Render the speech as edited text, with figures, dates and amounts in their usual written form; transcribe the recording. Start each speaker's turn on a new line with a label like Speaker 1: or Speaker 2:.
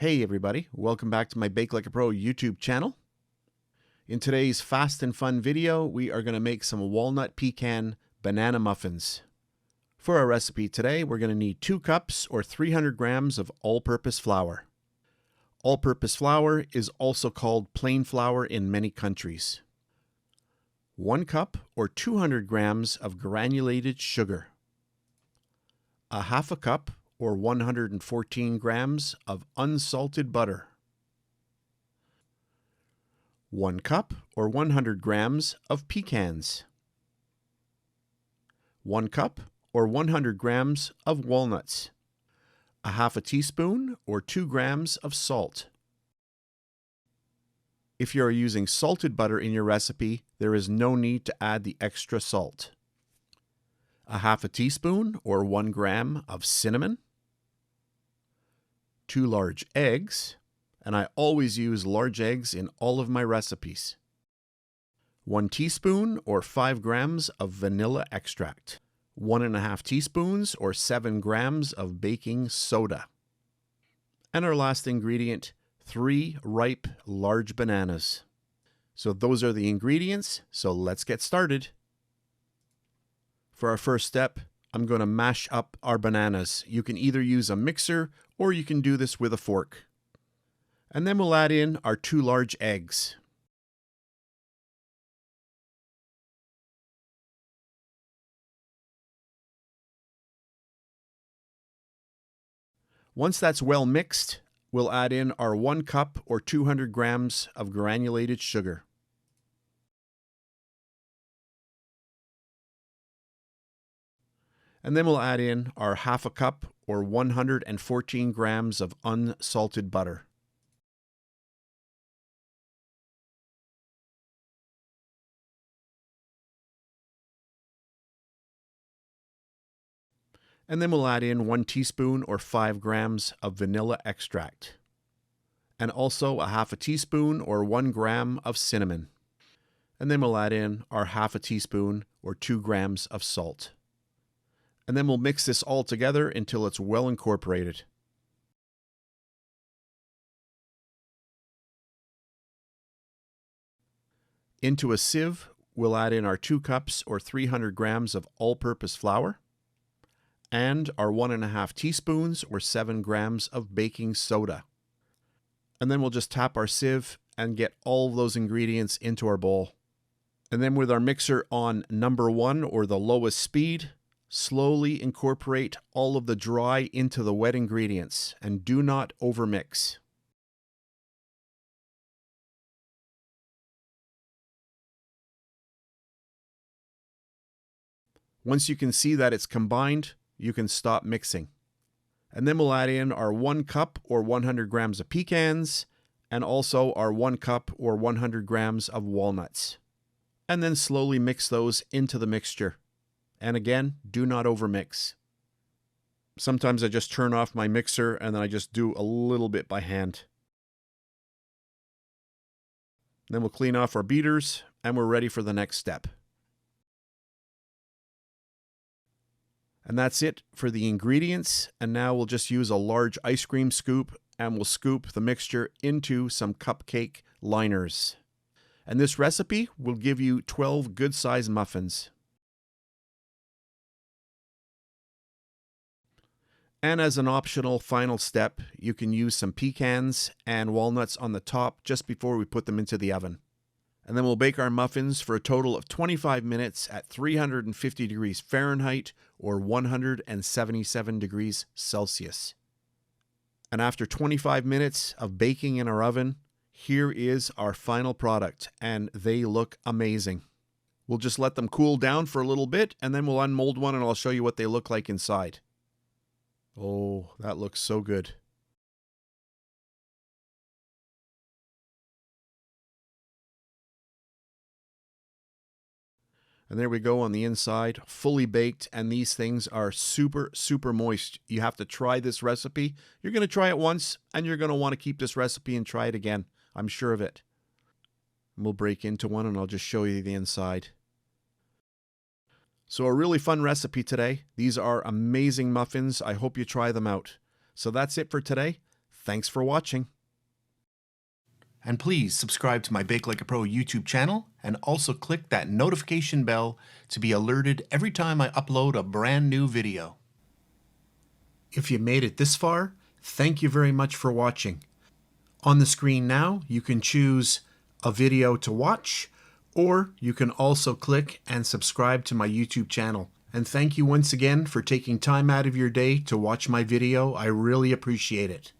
Speaker 1: Hey everybody, welcome back to my BakeLikeAPro YouTube channel. In today's fast and fun video, we are going to make some walnut pecan banana muffins. For our recipe today, we're going to need 2 cups or 300 grams of all-purpose flour. All-purpose flour is also called plain flour in many countries. 1 cup or 200 grams of granulated sugar. A half a cup or 114 grams of unsalted butter. 1 cup or 100 grams of pecans. 1 cup or 100 grams of walnuts. A half a teaspoon or 2 grams of salt. If you are using salted butter in your recipe, there is no need to add the extra salt. A half a teaspoon or 1 gram of cinnamon. 2 large eggs, and I always use large eggs in all of my recipes. 1 teaspoon or 5 grams of vanilla extract. 1.5 teaspoons or 7 grams of baking soda. And our last ingredient, 3 ripe large bananas. So those are the ingredients, so let's get started. For our first step, I'm going to mash up our bananas. You can either use a mixer or you can do this with a fork. And then we'll add in our 2 large eggs. Once that's well mixed, we'll add in our 1 cup or 200 grams of granulated sugar. And then we'll add in our half a cup or 114 grams of unsalted butter. And then we'll add in 1 teaspoon or 5 grams of vanilla extract. And also a half a teaspoon or 1 gram of cinnamon. And then we'll add in our half a teaspoon or 2 grams of salt. And then we'll mix this all together until it's well incorporated. Into a sieve, we'll add in our 2 cups or 300 grams of all-purpose flour and our 1.5 teaspoons or 7 grams of baking soda. And then we'll just tap our sieve and get all of those ingredients into our bowl. And then with our mixer on number 1 or the lowest speed, slowly incorporate all of the dry into the wet ingredients and do not overmix. Once you can see that it's combined, you can stop mixing. And then we'll add in our 1 cup or 100 grams of pecans and also our 1 cup or 100 grams of walnuts. And then slowly mix those into the mixture. And again, do not overmix. Sometimes I just turn off my mixer and then I just do a little bit by hand. Then we'll clean off our beaters and we're ready for the next step. And that's it for the ingredients. And now we'll just use a large ice cream scoop and we'll scoop the mixture into some cupcake liners. And this recipe will give you 12 good-sized muffins. And as an optional final step, you can use some pecans and walnuts on the top just before we put them into the oven. And then we'll bake our muffins for a total of 25 minutes at 350 degrees Fahrenheit or 177 degrees Celsius. And after 25 minutes of baking in our oven, here is our final product, and they look amazing. We'll just let them cool down for a little bit, and then we'll unmold one and I'll show you what they look like inside. Oh, that looks so good. And there we go on the inside, fully baked, and these things are super, super moist. You have to try this recipe. You're going to try it once, and you're going to want to keep this recipe and try it again. I'm sure of it. And we'll break into one, and I'll just show you the inside. So a really fun recipe today. These are amazing muffins. I hope you try them out. So that's it for today. Thanks for watching. And please subscribe to my Bake Like a Pro YouTube channel and also click that notification bell to be alerted every time I upload a brand new video. If you made it this far, thank you very much for watching. On the screen now, you can choose a video to watch, or you can also click and subscribe to my YouTube channel. And thank you once again for taking time out of your day to watch my video. I really appreciate it.